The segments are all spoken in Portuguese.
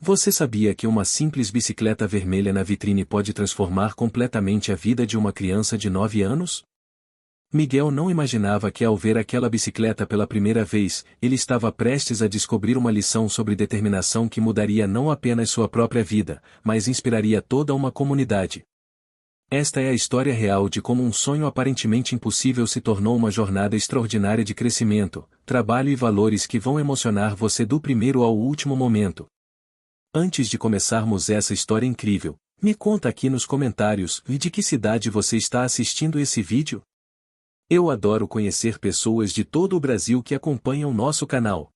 Você sabia que uma simples bicicleta vermelha na vitrine pode transformar completamente a vida de uma criança de 9 anos? Miguel não imaginava que ao ver aquela bicicleta pela primeira vez, ele estava prestes a descobrir uma lição sobre determinação que mudaria não apenas sua própria vida, mas inspiraria toda uma comunidade. Esta é a história real de como um sonho aparentemente impossível se tornou uma jornada extraordinária de crescimento, trabalho e valores que vão emocionar você do primeiro ao último momento. Antes de começarmos essa história incrível, me conta aqui nos comentários de que cidade você está assistindo esse vídeo. Eu adoro conhecer pessoas de todo o Brasil que acompanham nosso canal.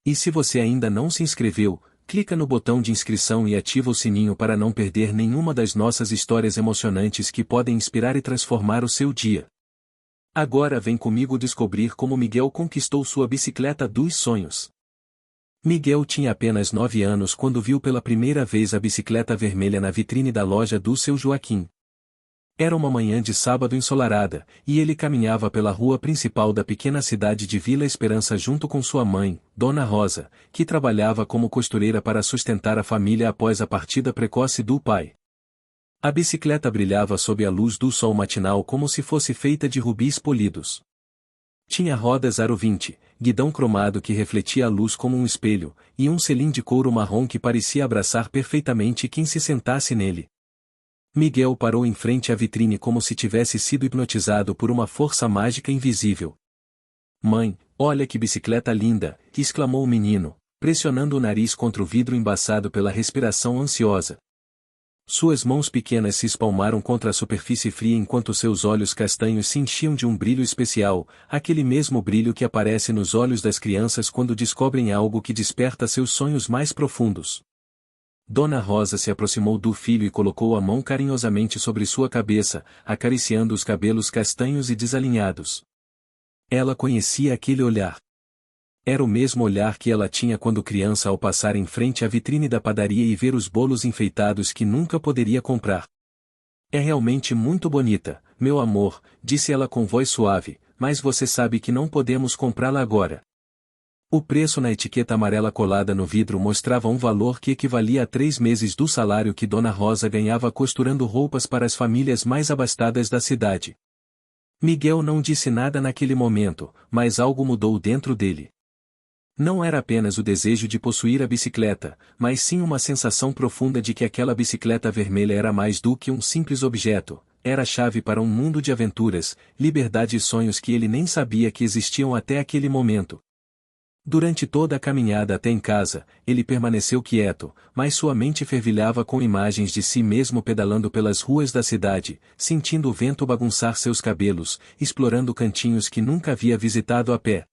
E se você ainda não se inscreveu, clica no botão de inscrição e ativa o sininho para não perder nenhuma das nossas histórias emocionantes que podem inspirar e transformar o seu dia. Agora vem comigo descobrir como Miguel conquistou sua bicicleta dos sonhos. Miguel tinha apenas 9 anos quando viu pela primeira vez a bicicleta vermelha na vitrine da loja do seu Joaquim. Era uma manhã de sábado ensolarada, e ele caminhava pela rua principal da pequena cidade de Vila Esperança junto com sua mãe, Dona Rosa, que trabalhava como costureira para sustentar a família após a partida precoce do pai. A bicicleta brilhava sob a luz do sol matinal como se fosse feita de rubis polidos. Tinha rodas aro 20, guidão cromado que refletia a luz como um espelho, e um selim de couro marrom que parecia abraçar perfeitamente quem se sentasse nele. Miguel parou em frente à vitrine como se tivesse sido hipnotizado por uma força mágica invisível. "Mãe, olha que bicicleta linda!" exclamou o menino, pressionando o nariz contra o vidro embaçado pela respiração ansiosa. Suas mãos pequenas se espalmaram contra a superfície fria enquanto seus olhos castanhos se enchiam de um brilho especial, aquele mesmo brilho que aparece nos olhos das crianças quando descobrem algo que desperta seus sonhos mais profundos. Dona Rosa se aproximou do filho e colocou a mão carinhosamente sobre sua cabeça, acariciando os cabelos castanhos e desalinhados. Ela conhecia aquele olhar. Era o mesmo olhar que ela tinha quando criança ao passar em frente à vitrine da padaria e ver os bolos enfeitados que nunca poderia comprar. "É realmente muito bonita, meu amor", disse ela com voz suave, "mas você sabe que não podemos comprá-la agora." O preço na etiqueta amarela colada no vidro mostrava um valor que equivalia a 3 meses do salário que Dona Rosa ganhava costurando roupas para as famílias mais abastadas da cidade. Miguel não disse nada naquele momento, mas algo mudou dentro dele. Não era apenas o desejo de possuir a bicicleta, mas sim uma sensação profunda de que aquela bicicleta vermelha era mais do que um simples objeto, era a chave para um mundo de aventuras, liberdade e sonhos que ele nem sabia que existiam até aquele momento. Durante toda a caminhada até em casa, ele permaneceu quieto, mas sua mente fervilhava com imagens de si mesmo pedalando pelas ruas da cidade, sentindo o vento bagunçar seus cabelos, explorando cantinhos que nunca havia visitado a pé.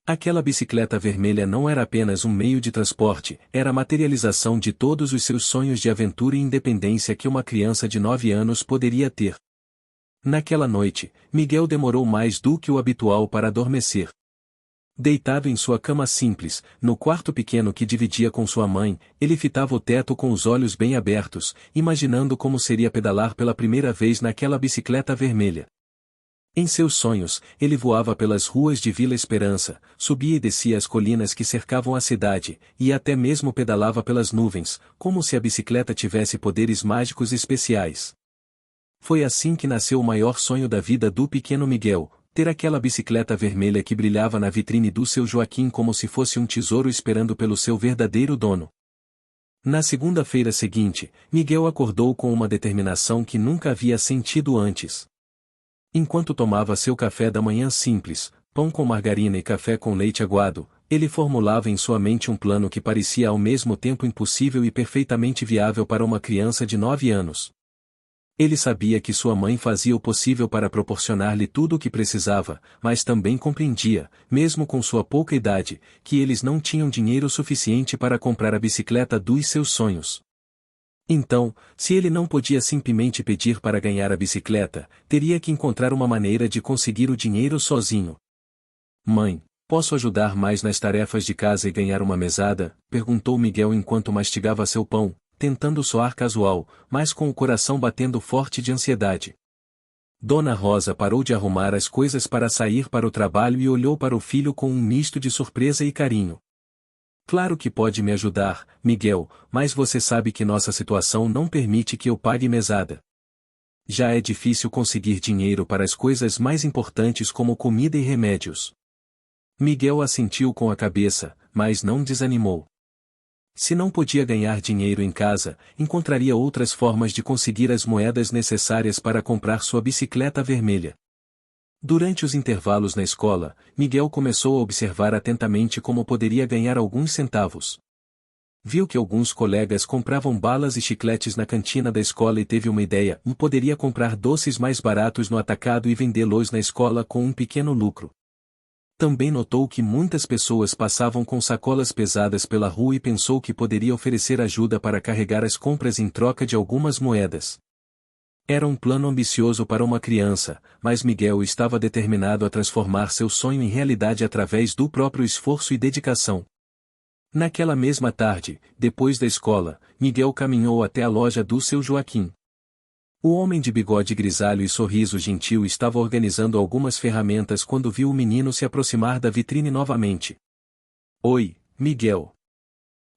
Aquela bicicleta vermelha não era apenas um meio de transporte, era a materialização de todos os seus sonhos de aventura e independência que uma criança de 9 anos poderia ter. Naquela noite, Miguel demorou mais do que o habitual para adormecer. Deitado em sua cama simples, no quarto pequeno que dividia com sua mãe, ele fitava o teto com os olhos bem abertos, imaginando como seria pedalar pela primeira vez naquela bicicleta vermelha. Em seus sonhos, ele voava pelas ruas de Vila Esperança, subia e descia as colinas que cercavam a cidade, e até mesmo pedalava pelas nuvens, como se a bicicleta tivesse poderes mágicos especiais. Foi assim que nasceu o maior sonho da vida do pequeno Miguel, ter aquela bicicleta vermelha que brilhava na vitrine do seu Joaquim como se fosse um tesouro esperando pelo seu verdadeiro dono. Na segunda-feira seguinte, Miguel acordou com uma determinação que nunca havia sentido antes. Enquanto tomava seu café da manhã simples, pão com margarina e café com leite aguado, ele formulava em sua mente um plano que parecia ao mesmo tempo impossível e perfeitamente viável para uma criança de 9 anos. Ele sabia que sua mãe fazia o possível para proporcionar-lhe tudo o que precisava, mas também compreendia, mesmo com sua pouca idade, que eles não tinham dinheiro suficiente para comprar a bicicleta dos seus sonhos. Então, se ele não podia simplesmente pedir para ganhar a bicicleta, teria que encontrar uma maneira de conseguir o dinheiro sozinho. "Mãe, posso ajudar mais nas tarefas de casa e ganhar uma mesada?", perguntou Miguel enquanto mastigava seu pão, tentando soar casual, mas com o coração batendo forte de ansiedade. Dona Rosa parou de arrumar as coisas para sair para o trabalho e olhou para o filho com um misto de surpresa e carinho. Claro que pode me ajudar, Miguel, mas você sabe que nossa situação não permite que eu pague mesada. Já é difícil conseguir dinheiro para as coisas mais importantes como comida e remédios. Miguel assentiu com a cabeça, mas não desanimou. Se não podia ganhar dinheiro em casa, encontraria outras formas de conseguir as moedas necessárias para comprar sua bicicleta vermelha. Durante os intervalos na escola, Miguel começou a observar atentamente como poderia ganhar alguns centavos. Viu que alguns colegas compravam balas e chicletes na cantina da escola e teve uma ideia: poderia comprar doces mais baratos no atacado e vendê-los na escola com um pequeno lucro. Também notou que muitas pessoas passavam com sacolas pesadas pela rua e pensou que poderia oferecer ajuda para carregar as compras em troca de algumas moedas. Era um plano ambicioso para uma criança, mas Miguel estava determinado a transformar seu sonho em realidade através do próprio esforço e dedicação. Naquela mesma tarde, depois da escola, Miguel caminhou até a loja do seu Joaquim. O homem de bigode grisalho e sorriso gentil estava organizando algumas ferramentas quando viu o menino se aproximar da vitrine novamente. Oi, Miguel.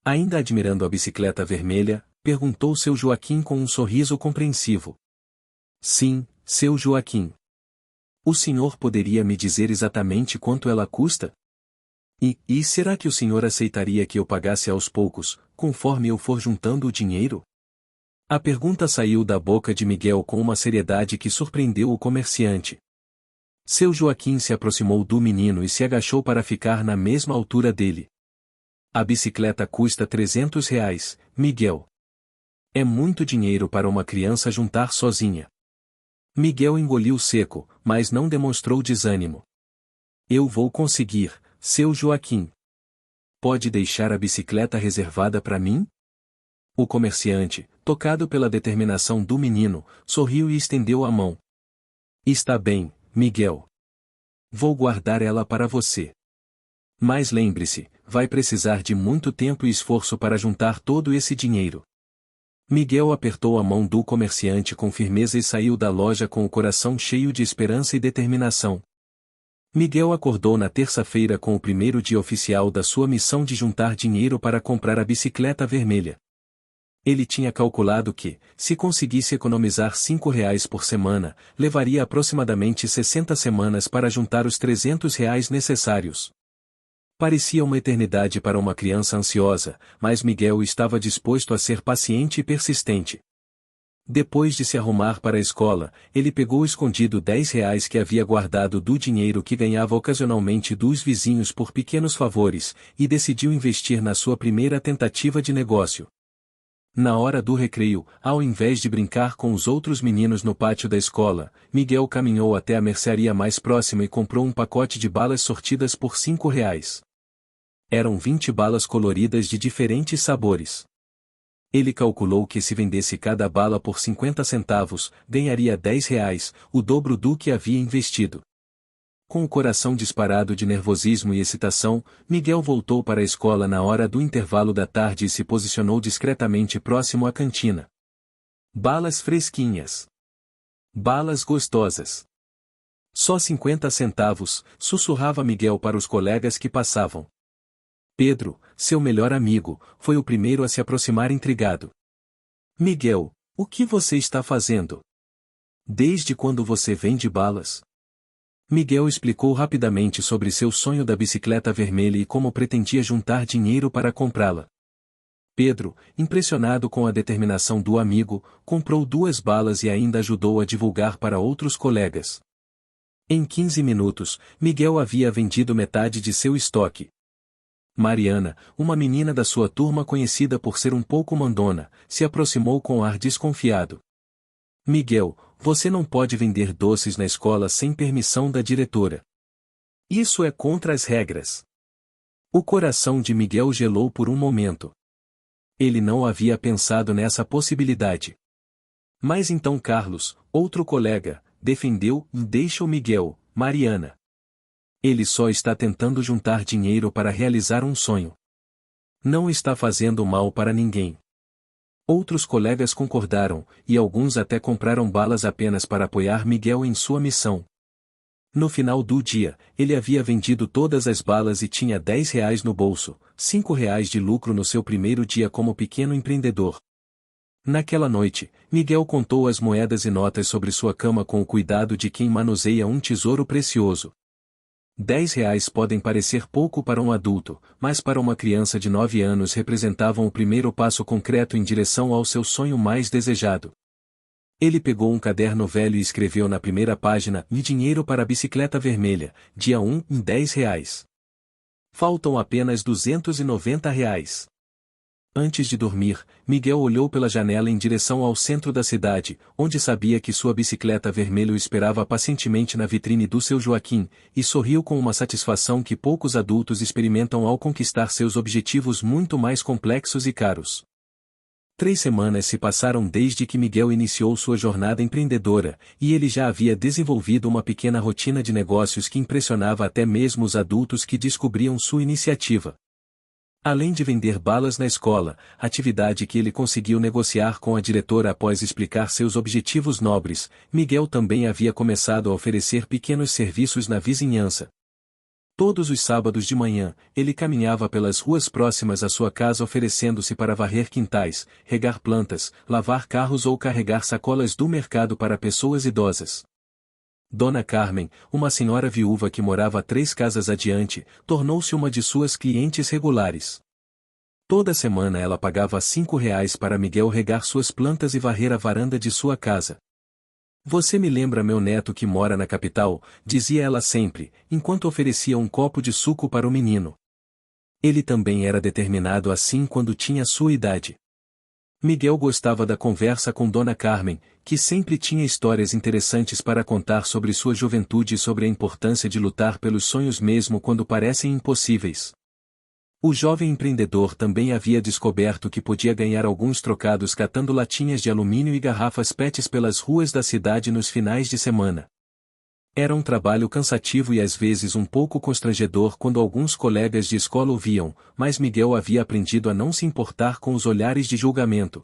Ainda admirando a bicicleta vermelha, perguntou seu Joaquim com um sorriso compreensivo. Sim, seu Joaquim. O senhor poderia me dizer exatamente quanto ela custa? E será que o senhor aceitaria que eu pagasse aos poucos, conforme eu for juntando o dinheiro? A pergunta saiu da boca de Miguel com uma seriedade que surpreendeu o comerciante. Seu Joaquim se aproximou do menino e se agachou para ficar na mesma altura dele. A bicicleta custa R$ 300, Miguel. É muito dinheiro para uma criança juntar sozinha. Miguel engoliu seco, mas não demonstrou desânimo. Eu vou conseguir, seu Joaquim. Pode deixar a bicicleta reservada para mim? O comerciante, tocado pela determinação do menino, sorriu e estendeu a mão. Está bem, Miguel. Vou guardar ela para você. Mas lembre-se, vai precisar de muito tempo e esforço para juntar todo esse dinheiro. Miguel apertou a mão do comerciante com firmeza e saiu da loja com o coração cheio de esperança e determinação. Miguel acordou na terça-feira com o primeiro dia oficial da sua missão de juntar dinheiro para comprar a bicicleta vermelha. Ele tinha calculado que, se conseguisse economizar R$ 5 por semana, levaria aproximadamente 60 semanas para juntar os R$ 300 necessários. Parecia uma eternidade para uma criança ansiosa, mas Miguel estava disposto a ser paciente e persistente. Depois de se arrumar para a escola, ele pegou escondido R$ 10 que havia guardado do dinheiro que ganhava ocasionalmente dos vizinhos por pequenos favores, e decidiu investir na sua primeira tentativa de negócio. Na hora do recreio, ao invés de brincar com os outros meninos no pátio da escola, Miguel caminhou até a mercearia mais próxima e comprou um pacote de balas sortidas por R$ 5. Eram 20 balas coloridas de diferentes sabores. Ele calculou que se vendesse cada bala por 50 centavos, ganharia R$ 10, o dobro do que havia investido. Com o coração disparado de nervosismo e excitação, Miguel voltou para a escola na hora do intervalo da tarde e se posicionou discretamente próximo à cantina. Balas fresquinhas. Balas gostosas. Só 50 centavos, sussurrava Miguel para os colegas que passavam. Pedro, seu melhor amigo, foi o primeiro a se aproximar intrigado. Miguel, o que você está fazendo? Desde quando você vende balas? Miguel explicou rapidamente sobre seu sonho da bicicleta vermelha e como pretendia juntar dinheiro para comprá-la. Pedro, impressionado com a determinação do amigo, comprou 2 balas e ainda ajudou a divulgar para outros colegas. Em 15 minutos, Miguel havia vendido metade de seu estoque. Mariana, uma menina da sua turma conhecida por ser um pouco mandona, se aproximou com ar desconfiado. Miguel, você não pode vender doces na escola sem permissão da diretora. Isso é contra as regras. O coração de Miguel gelou por um momento. Ele não havia pensado nessa possibilidade. Mas então Carlos, outro colega, defendeu: deixa o Miguel, Mariana. Ele só está tentando juntar dinheiro para realizar um sonho. Não está fazendo mal para ninguém. Outros colegas concordaram, e alguns até compraram balas apenas para apoiar Miguel em sua missão. No final do dia, ele havia vendido todas as balas e tinha R$ 10 no bolso, R$ 5 de lucro no seu primeiro dia como pequeno empreendedor. Naquela noite, Miguel contou as moedas e notas sobre sua cama com o cuidado de quem manuseia um tesouro precioso. R$ 10 podem parecer pouco para um adulto, mas para uma criança de 9 anos representavam o primeiro passo concreto em direção ao seu sonho mais desejado. Ele pegou um caderno velho e escreveu na primeira página: "E dinheiro para a bicicleta vermelha, dia 1, em R$ 10. Faltam apenas R$ 290. Antes de dormir, Miguel olhou pela janela em direção ao centro da cidade, onde sabia que sua bicicleta vermelha o esperava pacientemente na vitrine do seu Joaquim, e sorriu com uma satisfação que poucos adultos experimentam ao conquistar seus objetivos muito mais complexos e caros. 3 semanas se passaram desde que Miguel iniciou sua jornada empreendedora, e ele já havia desenvolvido uma pequena rotina de negócios que impressionava até mesmo os adultos que descobriam sua iniciativa. Além de vender balas na escola, atividade que ele conseguiu negociar com a diretora após explicar seus objetivos nobres, Miguel também havia começado a oferecer pequenos serviços na vizinhança. Todos os sábados de manhã, ele caminhava pelas ruas próximas à sua casa oferecendo-se para varrer quintais, regar plantas, lavar carros ou carregar sacolas do mercado para pessoas idosas. Dona Carmen, uma senhora viúva que morava 3 casas adiante, tornou-se uma de suas clientes regulares. Toda semana ela pagava R$ 5 para Miguel regar suas plantas e varrer a varanda de sua casa. "Você me lembra meu neto que mora na capital", dizia ela sempre, enquanto oferecia um copo de suco para o menino. Ele também era determinado assim quando tinha sua idade. Miguel gostava da conversa com Dona Carmen, que sempre tinha histórias interessantes para contar sobre sua juventude e sobre a importância de lutar pelos sonhos mesmo quando parecem impossíveis. O jovem empreendedor também havia descoberto que podia ganhar alguns trocados catando latinhas de alumínio e garrafas PETs pelas ruas da cidade nos finais de semana. Era um trabalho cansativo e às vezes um pouco constrangedor quando alguns colegas de escola o viam, mas Miguel havia aprendido a não se importar com os olhares de julgamento.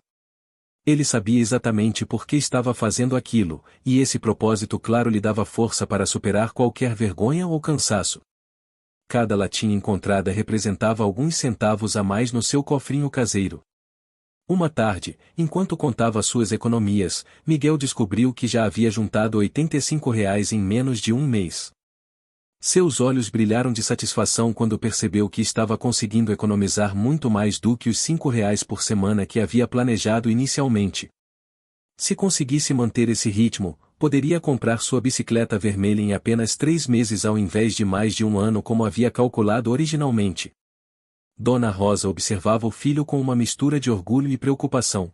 Ele sabia exatamente por que estava fazendo aquilo, e esse propósito claro lhe dava força para superar qualquer vergonha ou cansaço. Cada latinha encontrada representava alguns centavos a mais no seu cofrinho caseiro. Uma tarde, enquanto contava suas economias, Miguel descobriu que já havia juntado R$ 85 em menos de um mês. Seus olhos brilharam de satisfação quando percebeu que estava conseguindo economizar muito mais do que os R$ 5 por semana que havia planejado inicialmente. Se conseguisse manter esse ritmo, poderia comprar sua bicicleta vermelha em apenas 3 meses ao invés de mais de um ano como havia calculado originalmente. Dona Rosa observava o filho com uma mistura de orgulho e preocupação.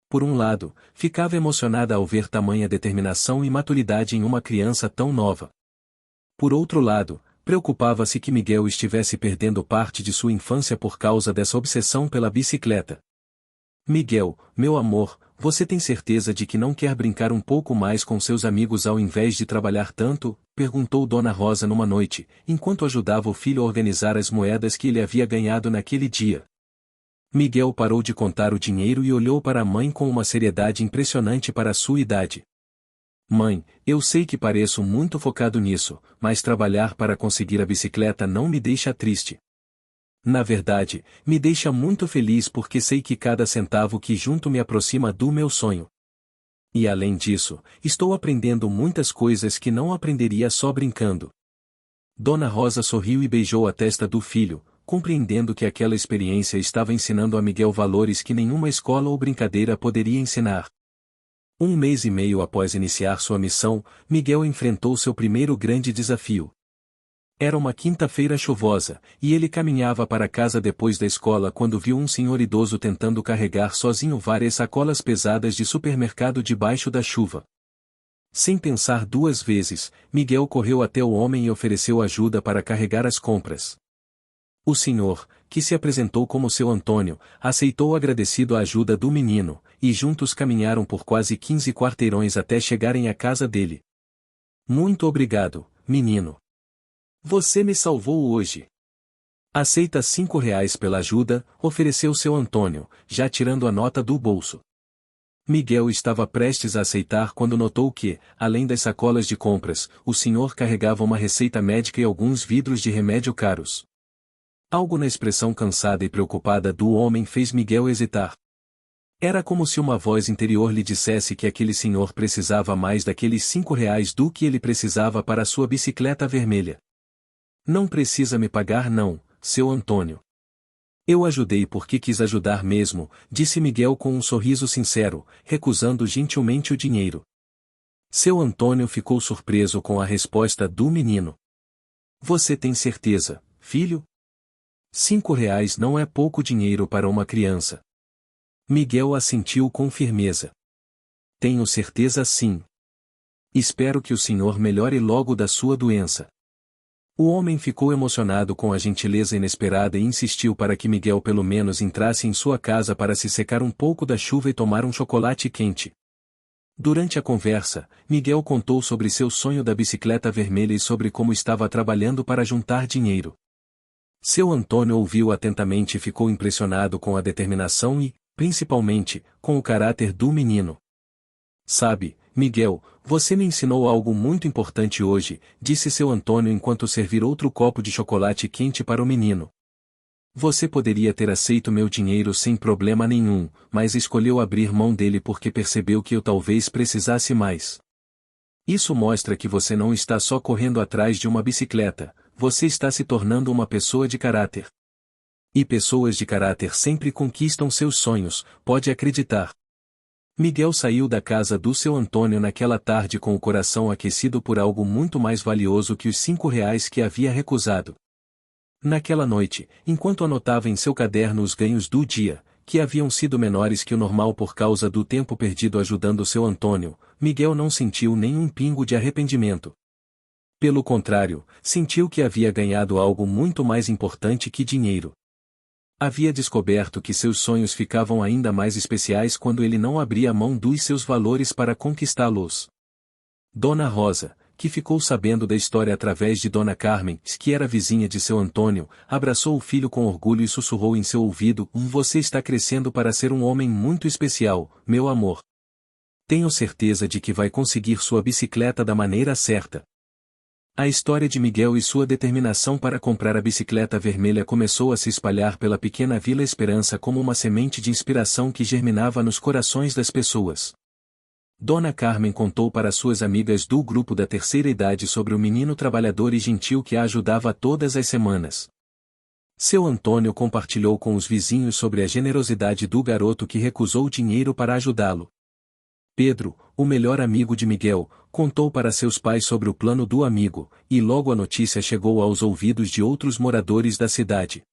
Por um lado, ficava emocionada ao ver tamanha determinação e maturidade em uma criança tão nova. Por outro lado, preocupava-se que Miguel estivesse perdendo parte de sua infância por causa dessa obsessão pela bicicleta. "Miguel, meu amor, você tem certeza de que não quer brincar um pouco mais com seus amigos ao invés de trabalhar tanto?", perguntou Dona Rosa numa noite, enquanto ajudava o filho a organizar as moedas que ele havia ganhado naquele dia. Miguel parou de contar o dinheiro e olhou para a mãe com uma seriedade impressionante para a sua idade. "Mãe, eu sei que pareço muito focado nisso, mas trabalhar para conseguir a bicicleta não me deixa triste. Na verdade, me deixa muito feliz porque sei que cada centavo que junto me aproxima do meu sonho. E além disso, estou aprendendo muitas coisas que não aprenderia só brincando." Dona Rosa sorriu e beijou a testa do filho, compreendendo que aquela experiência estava ensinando a Miguel valores que nenhuma escola ou brincadeira poderia ensinar. 1 mês e meio após iniciar sua missão, Miguel enfrentou seu primeiro grande desafio. Era uma quinta-feira chuvosa, e ele caminhava para casa depois da escola quando viu um senhor idoso tentando carregar sozinho várias sacolas pesadas de supermercado debaixo da chuva. Sem pensar 2 vezes, Miguel correu até o homem e ofereceu ajuda para carregar as compras. O senhor, que se apresentou como seu Antônio, aceitou agradecido a ajuda do menino, e juntos caminharam por quase 15 quarteirões até chegarem à casa dele. "Muito obrigado, menino. Você me salvou hoje." "Aceita R$ 5 pela ajuda", ofereceu seu Antônio, já tirando a nota do bolso. Miguel estava prestes a aceitar quando notou que, além das sacolas de compras, o senhor carregava uma receita médica e alguns vidros de remédio caros. Algo na expressão cansada e preocupada do homem fez Miguel hesitar. Era como se uma voz interior lhe dissesse que aquele senhor precisava mais daqueles R$ 5 do que ele precisava para a sua bicicleta vermelha. Não precisa me pagar não, seu Antônio. Eu ajudei porque quis ajudar mesmo, disse Miguel com um sorriso sincero, recusando gentilmente o dinheiro. Seu Antônio ficou surpreso com a resposta do menino. Você tem certeza, filho? R$ 5 não é pouco dinheiro para uma criança. Miguel assentiu com firmeza. Tenho certeza sim. Espero que o senhor melhore logo da sua doença. O homem ficou emocionado com a gentileza inesperada e insistiu para que Miguel pelo menos entrasse em sua casa para se secar um pouco da chuva e tomar um chocolate quente. Durante a conversa, Miguel contou sobre seu sonho da bicicleta vermelha e sobre como estava trabalhando para juntar dinheiro. Seu Antônio ouviu atentamente e ficou impressionado com a determinação e, principalmente, com o caráter do menino. Sabe, Miguel, você me ensinou algo muito importante hoje, disse seu Antônio enquanto servia outro copo de chocolate quente para o menino. Você poderia ter aceito meu dinheiro sem problema nenhum, mas escolheu abrir mão dele porque percebeu que eu talvez precisasse mais. Isso mostra que você não está só correndo atrás de uma bicicleta, você está se tornando uma pessoa de caráter. E pessoas de caráter sempre conquistam seus sonhos, pode acreditar. Miguel saiu da casa do seu Antônio naquela tarde com o coração aquecido por algo muito mais valioso que os R$ 5 que havia recusado. Naquela noite, enquanto anotava em seu caderno os ganhos do dia, que haviam sido menores que o normal por causa do tempo perdido ajudando seu Antônio, Miguel não sentiu nenhum pingo de arrependimento. Pelo contrário, sentiu que havia ganhado algo muito mais importante que dinheiro. Havia descoberto que seus sonhos ficavam ainda mais especiais quando ele não abria mão dos seus valores para conquistá-los. Dona Rosa, que ficou sabendo da história através de Dona Carmen, que era vizinha de seu Antônio, abraçou o filho com orgulho e sussurrou em seu ouvido: Você está crescendo para ser um homem muito especial, meu amor. Tenho certeza de que vai conseguir sua bicicleta da maneira certa. A história de Miguel e sua determinação para comprar a bicicleta vermelha começou a se espalhar pela pequena Vila Esperança como uma semente de inspiração que germinava nos corações das pessoas. Dona Carmen contou para suas amigas do grupo da terceira idade sobre o menino trabalhador e gentil que a ajudava todas as semanas. Seu Antônio compartilhou com os vizinhos sobre a generosidade do garoto que recusou dinheiro para ajudá-lo. Pedro, o melhor amigo de Miguel, contou para seus pais sobre o plano do amigo, e logo a notícia chegou aos ouvidos de outros moradores da cidade.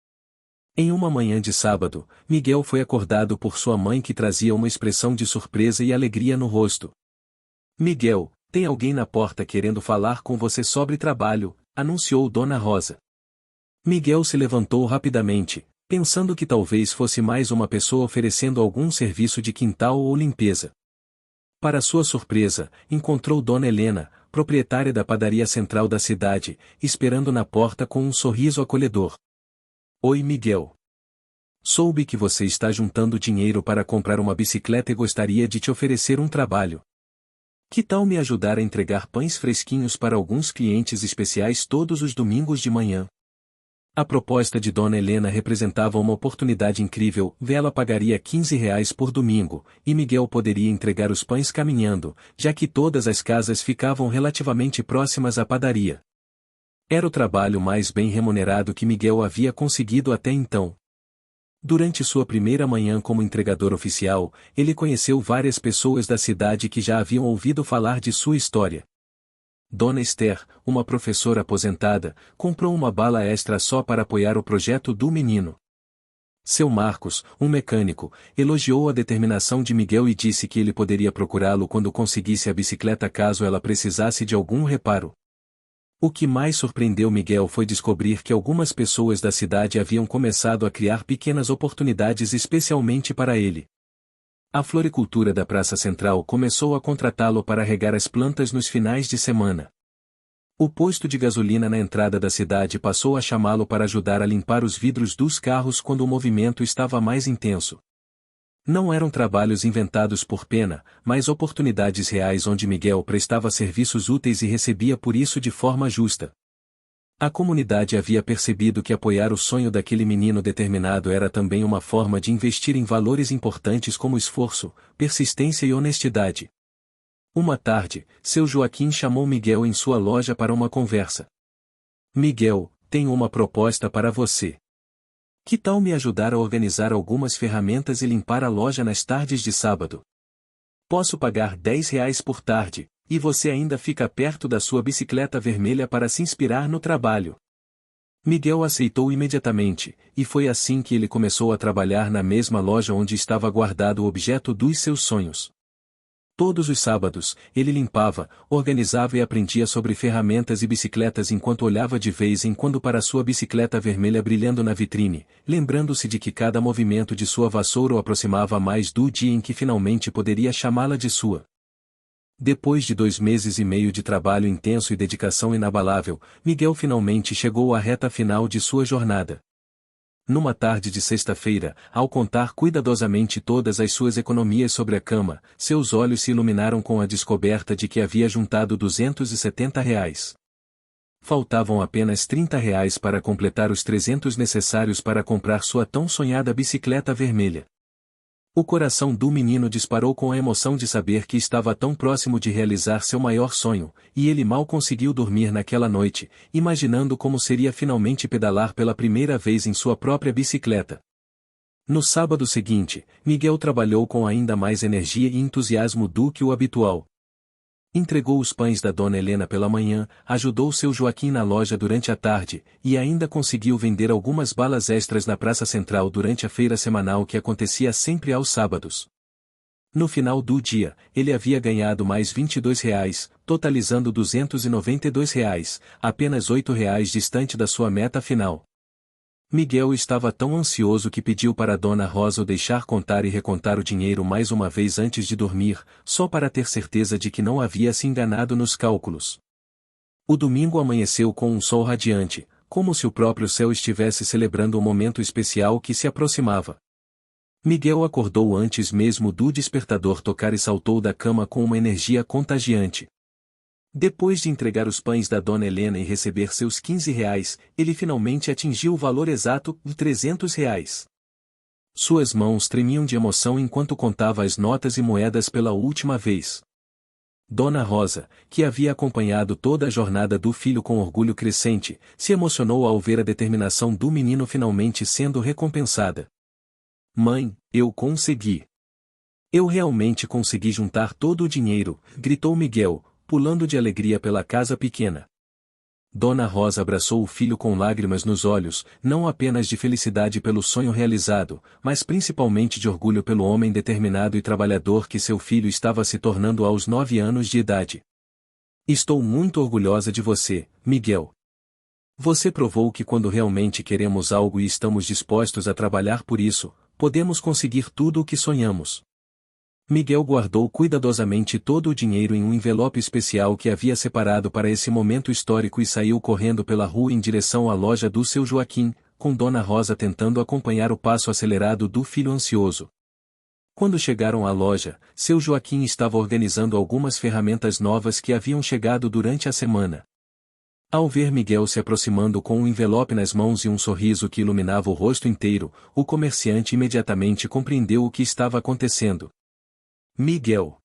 Em uma manhã de sábado, Miguel foi acordado por sua mãe que trazia uma expressão de surpresa e alegria no rosto. Miguel, tem alguém na porta querendo falar com você sobre trabalho, anunciou Dona Rosa. Miguel se levantou rapidamente, pensando que talvez fosse mais uma pessoa oferecendo algum serviço de quintal ou limpeza. Para sua surpresa, encontrou Dona Helena, proprietária da padaria central da cidade, esperando na porta com um sorriso acolhedor. Oi, Miguel. Soube que você está juntando dinheiro para comprar uma bicicleta e gostaria de te oferecer um trabalho. Que tal me ajudar a entregar pães fresquinhos para alguns clientes especiais todos os domingos de manhã? A proposta de Dona Helena representava uma oportunidade incrível, ela pagaria R$ 15 por domingo, e Miguel poderia entregar os pães caminhando, já que todas as casas ficavam relativamente próximas à padaria. Era o trabalho mais bem remunerado que Miguel havia conseguido até então. Durante sua primeira manhã como entregador oficial, ele conheceu várias pessoas da cidade que já haviam ouvido falar de sua história. Dona Esther, uma professora aposentada, comprou uma bala extra só para apoiar o projeto do menino. Seu Marcos, um mecânico, elogiou a determinação de Miguel e disse que ele poderia procurá-lo quando conseguisse a bicicleta caso ela precisasse de algum reparo. O que mais surpreendeu Miguel foi descobrir que algumas pessoas da cidade haviam começado a criar pequenas oportunidades especialmente para ele. A floricultura da Praça Central começou a contratá-lo para regar as plantas nos finais de semana. O posto de gasolina na entrada da cidade passou a chamá-lo para ajudar a limpar os vidros dos carros quando o movimento estava mais intenso. Não eram trabalhos inventados por pena, mas oportunidades reais onde Miguel prestava serviços úteis e recebia por isso de forma justa. A comunidade havia percebido que apoiar o sonho daquele menino determinado era também uma forma de investir em valores importantes como esforço, persistência e honestidade. Uma tarde, seu Joaquim chamou Miguel em sua loja para uma conversa. Miguel, tenho uma proposta para você. Que tal me ajudar a organizar algumas ferramentas e limpar a loja nas tardes de sábado? Posso pagar R$ 10 por tarde, e você ainda fica perto da sua bicicleta vermelha para se inspirar no trabalho. Miguel aceitou imediatamente, e foi assim que ele começou a trabalhar na mesma loja onde estava guardado o objeto dos seus sonhos. Todos os sábados, ele limpava, organizava e aprendia sobre ferramentas e bicicletas enquanto olhava de vez em quando para sua bicicleta vermelha brilhando na vitrine, lembrando-se de que cada movimento de sua vassoura o aproximava mais do dia em que finalmente poderia chamá-la de sua. Depois de 2 meses e meio de trabalho intenso e dedicação inabalável, Miguel finalmente chegou à reta final de sua jornada. Numa tarde de sexta-feira, ao contar cuidadosamente todas as suas economias sobre a cama, seus olhos se iluminaram com a descoberta de que havia juntado R$ 270. Faltavam apenas R$ 30 para completar os 300 necessários para comprar sua tão sonhada bicicleta vermelha. O coração do menino disparou com a emoção de saber que estava tão próximo de realizar seu maior sonho, e ele mal conseguiu dormir naquela noite, imaginando como seria finalmente pedalar pela primeira vez em sua própria bicicleta. No sábado seguinte, Miguel trabalhou com ainda mais energia e entusiasmo do que o habitual. Entregou os pães da Dona Helena pela manhã, ajudou seu Joaquim na loja durante a tarde, e ainda conseguiu vender algumas balas extras na Praça Central durante a feira semanal que acontecia sempre aos sábados. No final do dia, ele havia ganhado mais R$ 22, totalizando R$ 292, apenas R$ 8 distante da sua meta final. Miguel estava tão ansioso que pediu para Dona Rosa o deixar contar e recontar o dinheiro mais uma vez antes de dormir, só para ter certeza de que não havia se enganado nos cálculos. O domingo amanheceu com um sol radiante, como se o próprio céu estivesse celebrando um momento especial que se aproximava. Miguel acordou antes mesmo do despertador tocar e saltou da cama com uma energia contagiante. Depois de entregar os pães da Dona Helena e receber seus R$ 15, ele finalmente atingiu o valor exato de R$ 300. Suas mãos tremiam de emoção enquanto contava as notas e moedas pela última vez. Dona Rosa, que havia acompanhado toda a jornada do filho com orgulho crescente, se emocionou ao ver a determinação do menino finalmente sendo recompensada. Mãe, eu consegui! Eu realmente consegui juntar todo o dinheiro, gritou Miguel, pulando de alegria pela casa pequena. Dona Rosa abraçou o filho com lágrimas nos olhos, não apenas de felicidade pelo sonho realizado, mas principalmente de orgulho pelo homem determinado e trabalhador que seu filho estava se tornando aos 9 anos de idade. Estou muito orgulhosa de você, Miguel. Você provou que quando realmente queremos algo e estamos dispostos a trabalhar por isso, podemos conseguir tudo o que sonhamos. Miguel guardou cuidadosamente todo o dinheiro em um envelope especial que havia separado para esse momento histórico e saiu correndo pela rua em direção à loja do seu Joaquim, com Dona Rosa tentando acompanhar o passo acelerado do filho ansioso. Quando chegaram à loja, seu Joaquim estava organizando algumas ferramentas novas que haviam chegado durante a semana. Ao ver Miguel se aproximando com um envelope nas mãos e um sorriso que iluminava o rosto inteiro, o comerciante imediatamente compreendeu o que estava acontecendo. Miguel.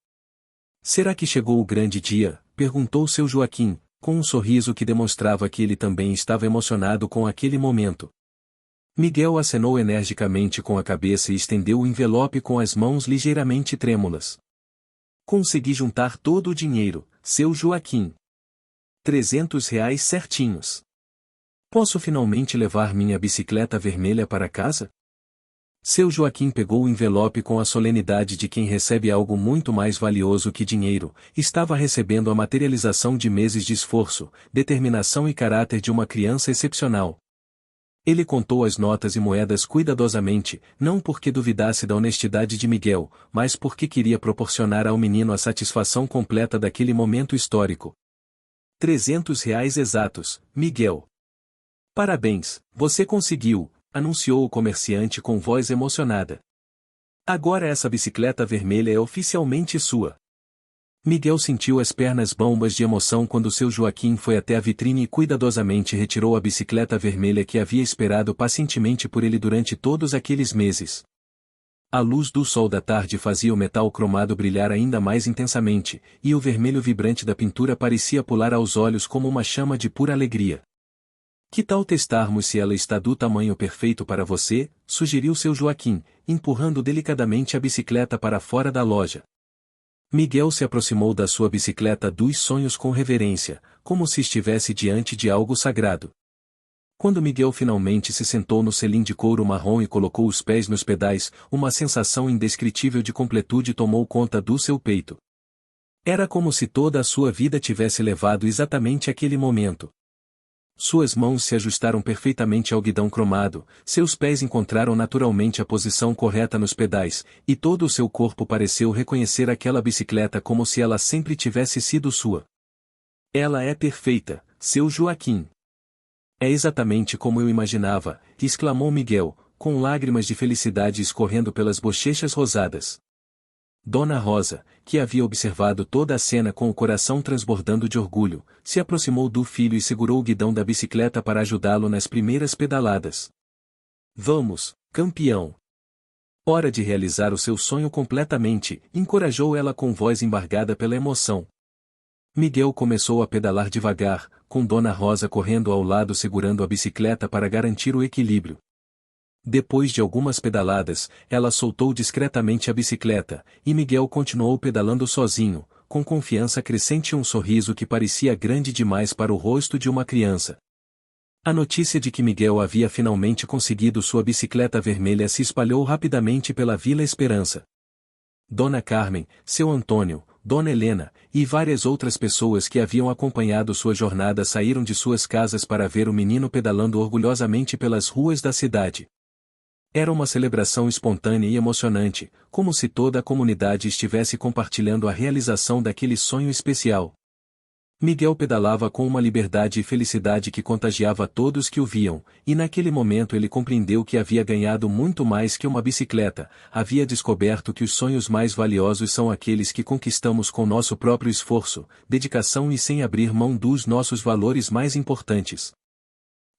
Será que chegou o grande dia? Perguntou seu Joaquim, com um sorriso que demonstrava que ele também estava emocionado com aquele momento. Miguel acenou energicamente com a cabeça e estendeu o envelope com as mãos ligeiramente trêmulas. Consegui juntar todo o dinheiro, seu Joaquim. R$ 300 certinhos. Posso finalmente levar minha bicicleta vermelha para casa? Seu Joaquim pegou o envelope com a solenidade de quem recebe algo muito mais valioso que dinheiro, estava recebendo a materialização de meses de esforço, determinação e caráter de uma criança excepcional. Ele contou as notas e moedas cuidadosamente, não porque duvidasse da honestidade de Miguel, mas porque queria proporcionar ao menino a satisfação completa daquele momento histórico. R$ 300 exatos, Miguel. Parabéns, você conseguiu! Anunciou o comerciante com voz emocionada. Agora essa bicicleta vermelha é oficialmente sua. Miguel sentiu as pernas bambas de emoção quando seu Joaquim foi até a vitrine e cuidadosamente retirou a bicicleta vermelha que havia esperado pacientemente por ele durante todos aqueles meses. A luz do sol da tarde fazia o metal cromado brilhar ainda mais intensamente, e o vermelho vibrante da pintura parecia pular aos olhos como uma chama de pura alegria. Que tal testarmos se ela está do tamanho perfeito para você? Sugeriu seu Joaquim, empurrando delicadamente a bicicleta para fora da loja. Miguel se aproximou da sua bicicleta dos sonhos com reverência, como se estivesse diante de algo sagrado. Quando Miguel finalmente se sentou no selim de couro marrom e colocou os pés nos pedais, uma sensação indescritível de completude tomou conta do seu peito. Era como se toda a sua vida tivesse levado exatamente aquele momento. Suas mãos se ajustaram perfeitamente ao guidão cromado, seus pés encontraram naturalmente a posição correta nos pedais, e todo o seu corpo pareceu reconhecer aquela bicicleta como se ela sempre tivesse sido sua. Ela é perfeita, seu Joaquim. É exatamente como eu imaginava, exclamou Miguel, com lágrimas de felicidade escorrendo pelas bochechas rosadas. Dona Rosa, que havia observado toda a cena com o coração transbordando de orgulho, se aproximou do filho e segurou o guidão da bicicleta para ajudá-lo nas primeiras pedaladas. Vamos, campeão! Hora de realizar o seu sonho completamente, encorajou ela com voz embargada pela emoção. Miguel começou a pedalar devagar, com Dona Rosa correndo ao lado segurando a bicicleta para garantir o equilíbrio. Depois de algumas pedaladas, ela soltou discretamente a bicicleta, e Miguel continuou pedalando sozinho, com confiança crescente e um sorriso que parecia grande demais para o rosto de uma criança. A notícia de que Miguel havia finalmente conseguido sua bicicleta vermelha se espalhou rapidamente pela Vila Esperança. Dona Carmen, seu Antônio, Dona Helena, e várias outras pessoas que haviam acompanhado sua jornada saíram de suas casas para ver o menino pedalando orgulhosamente pelas ruas da cidade. Era uma celebração espontânea e emocionante, como se toda a comunidade estivesse compartilhando a realização daquele sonho especial. Miguel pedalava com uma liberdade e felicidade que contagiava todos que o viam, e naquele momento ele compreendeu que havia ganhado muito mais que uma bicicleta, havia descoberto que os sonhos mais valiosos são aqueles que conquistamos com nosso próprio esforço, dedicação e sem abrir mão dos nossos valores mais importantes.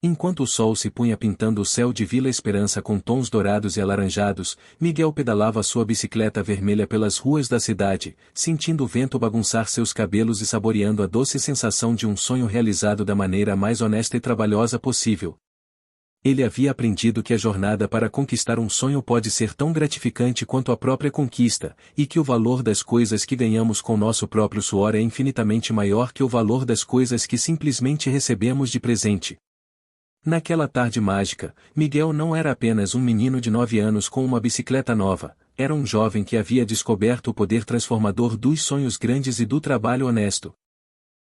Enquanto o sol se punha pintando o céu de Vila Esperança com tons dourados e alaranjados, Miguel pedalava sua bicicleta vermelha pelas ruas da cidade, sentindo o vento bagunçar seus cabelos e saboreando a doce sensação de um sonho realizado da maneira mais honesta e trabalhosa possível. Ele havia aprendido que a jornada para conquistar um sonho pode ser tão gratificante quanto a própria conquista, e que o valor das coisas que ganhamos com nosso próprio suor é infinitamente maior que o valor das coisas que simplesmente recebemos de presente. Naquela tarde mágica, Miguel não era apenas um menino de 9 anos com uma bicicleta nova, era um jovem que havia descoberto o poder transformador dos sonhos grandes e do trabalho honesto.